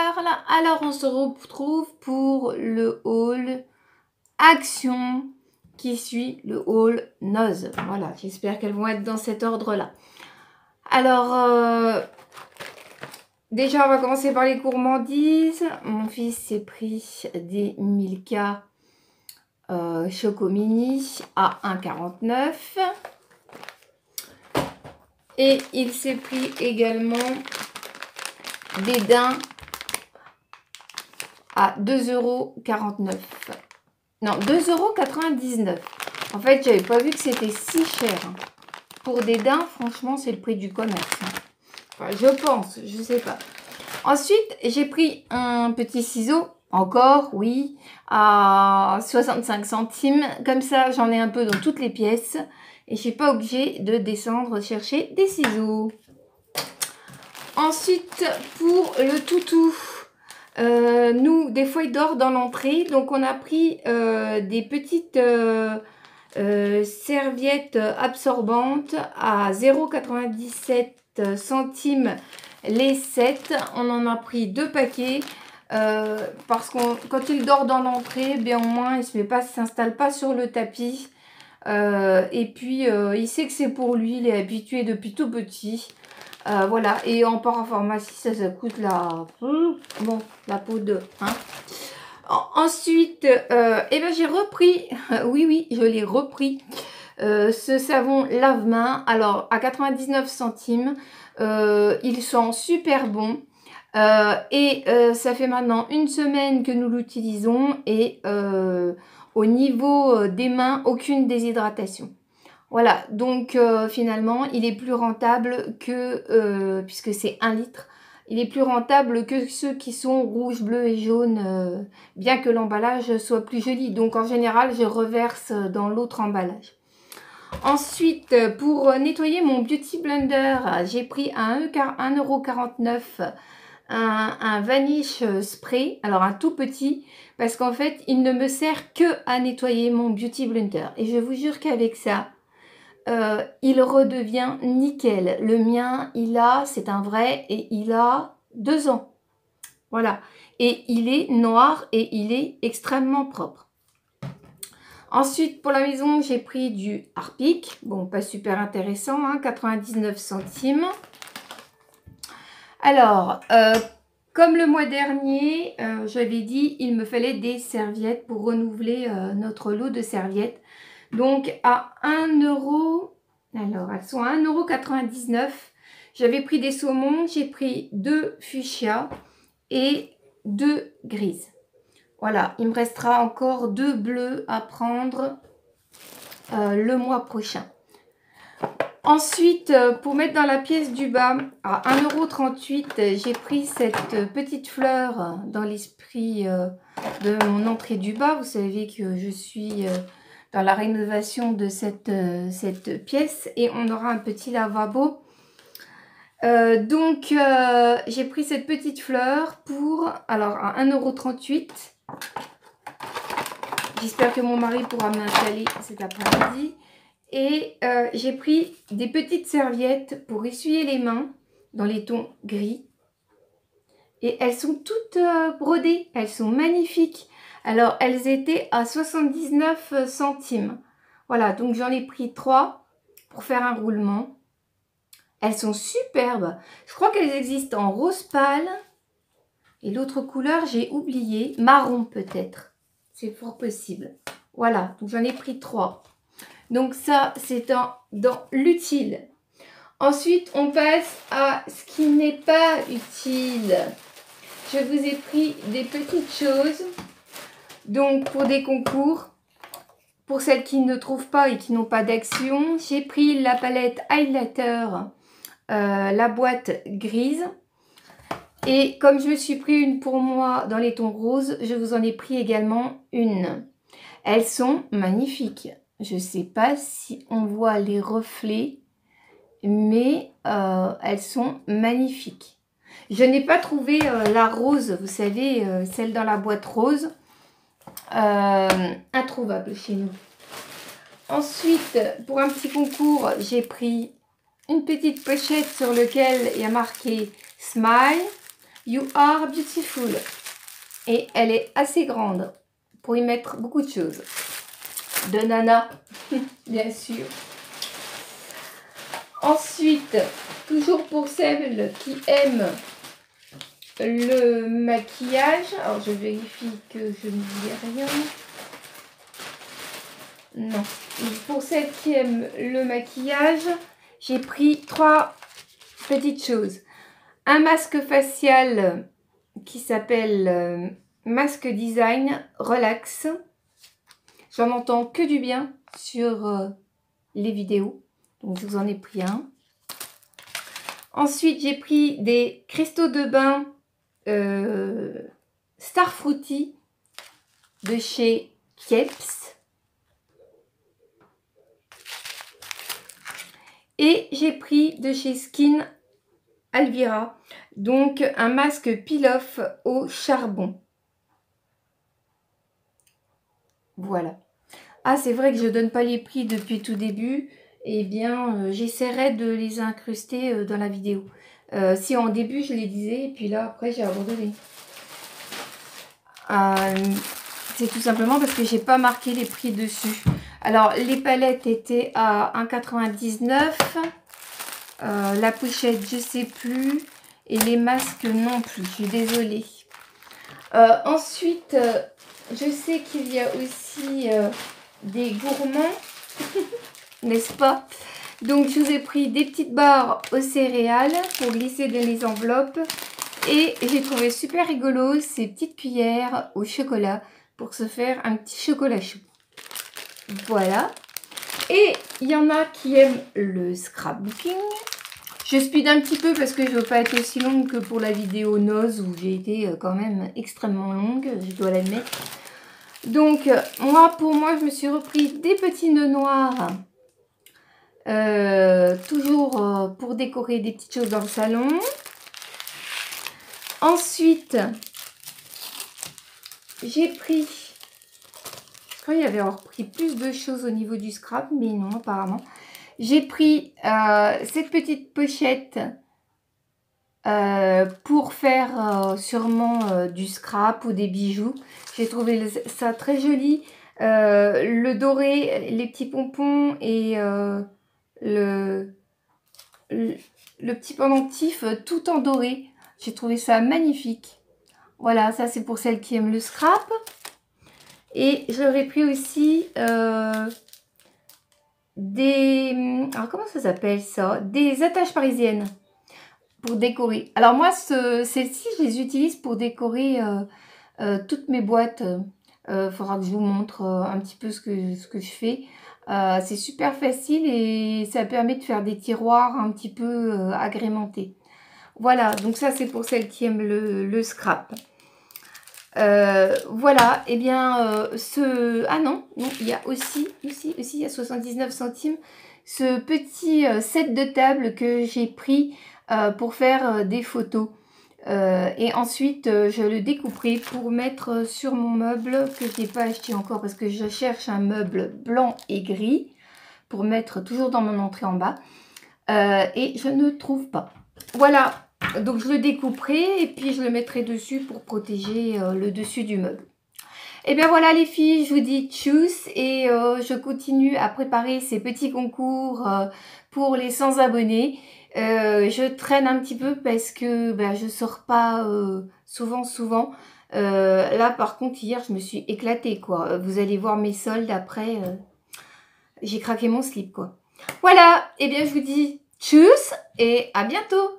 Charles. Alors on se retrouve pour le haul Action qui suit le haul Nose. Voilà, j'espère qu'elles vont être dans cet ordre-là. Alors, déjà on va commencer par les gourmandises. Mon fils s'est pris des Milka Choco Mini à 1,49 €. Et il s'est pris également des daims à 2,49 €. Non, 2,99 €. En fait, j'avais pas vu que c'était si cher. Pour des daims, franchement, c'est le prix du commerce. Enfin, je pense, je sais pas. Ensuite, j'ai pris un petit ciseau, encore, oui, à 65 centimes. Comme ça, j'en ai un peu dans toutes les pièces. Et je suis pas obligée de descendre chercher des ciseaux. Ensuite, pour le toutou, nous, des fois, il dort dans l'entrée. Donc, on a pris des petites serviettes absorbantes à 0,97 centimes les 7. On en a pris 2 paquets. Parce que quand il dort dans l'entrée, bien au moins, il ne s'installe pas sur le tapis. Et puis, il sait que c'est pour lui. Il est habitué depuis tout petit. Voilà, et en parapharmacie, ça coûte la peau de... Hein. Ensuite, eh ben, j'ai repris, oui, je l'ai repris, ce savon lave-main. Alors, à 99 centimes, il sent super bon. Et ça fait maintenant une semaine que nous l'utilisons. Et au niveau des mains, aucune déshydratation. Voilà, donc finalement, il est plus rentable que, puisque c'est 1 litre, il est plus rentable que ceux qui sont rouges, bleus et jaunes, bien que l'emballage soit plus joli. Donc en général, je reverse dans l'autre emballage. Ensuite, pour nettoyer mon Beauty Blender, j'ai pris à 1,49 € un Vanish Spray, alors un tout petit, parce qu'en fait, il ne me sert que à nettoyer mon Beauty Blender. Et je vous jure qu'avec ça, il redevient nickel. Le mien, c'est un vrai, et il a 2 ans. Voilà. Et il est noir et il est extrêmement propre. Ensuite, pour la maison, j'ai pris du Harpic. Bon, pas super intéressant, hein, 99 centimes. Alors, comme le mois dernier, je l'avais dit, il me fallait des serviettes pour renouveler notre lot de serviettes. Donc, à 1 €, alors elles sont à 1,99 €. J'avais pris des saumons, j'ai pris 2 fuchsia et 2 grises. Voilà, il me restera encore 2 bleus à prendre le mois prochain. Ensuite, pour mettre dans la pièce du bas, à 1,38 €, j'ai pris cette petite fleur dans l'esprit de mon entrée du bas. Vous savez que je suis dans la rénovation de cette pièce et on aura un petit lavabo. Donc, j'ai pris cette petite fleur pour, alors, à 1,38 €. J'espère que mon mari pourra m'installer cet après-midi. Et j'ai pris des petites serviettes pour essuyer les mains dans les tons gris. Et elles sont toutes brodées. Elles sont magnifiques. Alors, elles étaient à 79 centimes. Voilà, donc j'en ai pris 3 pour faire un roulement. Elles sont superbes. Je crois qu'elles existent en rose pâle. Et l'autre couleur, j'ai oublié. Marron peut-être. C'est fort possible. Voilà, donc j'en ai pris 3. Donc ça, c'est dans l'utile. Ensuite, on passe à ce qui n'est pas utile. Je vous ai pris des petites choses. Donc, pour des concours, pour celles qui ne trouvent pas et qui n'ont pas d'action, j'ai pris la palette highlighter, la boîte grise. Et comme je me suis pris une pour moi dans les tons roses, je vous en ai pris également une. Elles sont magnifiques. Je ne sais pas si on voit les reflets, mais elles sont magnifiques. Je n'ai pas trouvé la rose, vous savez, celle dans la boîte rose, introuvable chez nous. Ensuite, pour un petit concours, j'ai pris une petite pochette sur laquelle il y a marqué Smile. You are beautiful. Et elle est assez grande pour y mettre beaucoup de choses. De Nana, bien sûr. Ensuite, toujours pour celles qui aiment le maquillage. Alors, je vérifie que je ne dis rien. Non. Pour celles qui aiment le maquillage, j'ai pris 3 petites choses. Un masque facial qui s'appelle Mask Design Relax. J'en entends que du bien sur les vidéos. Donc, je vous en ai pris un. Ensuite, j'ai pris des cristaux de bain Star Fruity de chez Kieps. Et j'ai pris de chez Skin Alvira, donc un masque peel-off au charbon. Voilà. Ah, c'est vrai que je ne donne pas les prix depuis tout début. Eh bien, j'essaierai de les incruster dans la vidéo. Si en début, je les disais, et puis là, après, j'ai abandonné. C'est tout simplement parce que j'ai pas marqué les prix dessus. Alors, les palettes étaient à 1,99 €. La pochette, je sais plus. Et les masques non plus. Je suis désolée. Ensuite, je sais qu'il y a aussi des gourmands. N'est-ce pas? Donc, je vous ai pris des petites barres aux céréales pour glisser dans les enveloppes. Et j'ai trouvé super rigolo ces petites cuillères au chocolat pour se faire un petit chocolat chaud. Voilà. Et il y en a qui aiment le scrapbooking. Je speed un petit peu parce que je ne veux pas être aussi longue que pour la vidéo Nose où j'ai été quand même extrêmement longue, je dois l'admettre. Donc, pour moi, je me suis repris des petits nœuds noirs. Toujours pour décorer des petites choses dans le salon. Ensuite, j'ai pris, je crois qu'il y avait repris plus de choses au niveau du scrap, mais non apparemment. J'ai pris cette petite pochette pour faire sûrement du scrap ou des bijoux. J'ai trouvé ça très joli. Le doré, les petits pompons et le petit pendentif tout en doré. J'ai trouvé ça magnifique. Voilà, ça c'est pour celles qui aiment le scrap. Et j'aurais pris aussi alors comment ça s'appelle ça? Des attaches parisiennes pour décorer. Alors moi, celles-ci, je les utilise pour décorer toutes mes boîtes. Faudra que je vous montre un petit peu ce que je fais. C'est super facile et ça permet de faire des tiroirs un petit peu agrémentés. Voilà, donc ça c'est pour celles qui aiment le scrap. Voilà, et bien ah non, il y a aussi il y a 79 centimes ce petit set de table que j'ai pris pour faire des photos. Et ensuite je le découperai pour mettre sur mon meuble que je n'ai pas acheté encore parce que je cherche un meuble blanc et gris pour mettre toujours dans mon entrée en bas et je ne trouve pas. Voilà, donc je le découperai et puis je le mettrai dessus pour protéger le dessus du meuble. Et bien voilà les filles, je vous dis tchuss et je continue à préparer ces petits concours pour les 100 abonnés. Je traîne un petit peu parce que je sors pas souvent. Là par contre hier je me suis éclatée quoi. Vous allez voir mes soldes après. J'ai craqué mon slip quoi. Voilà, et bien je vous dis tchuss et à bientôt.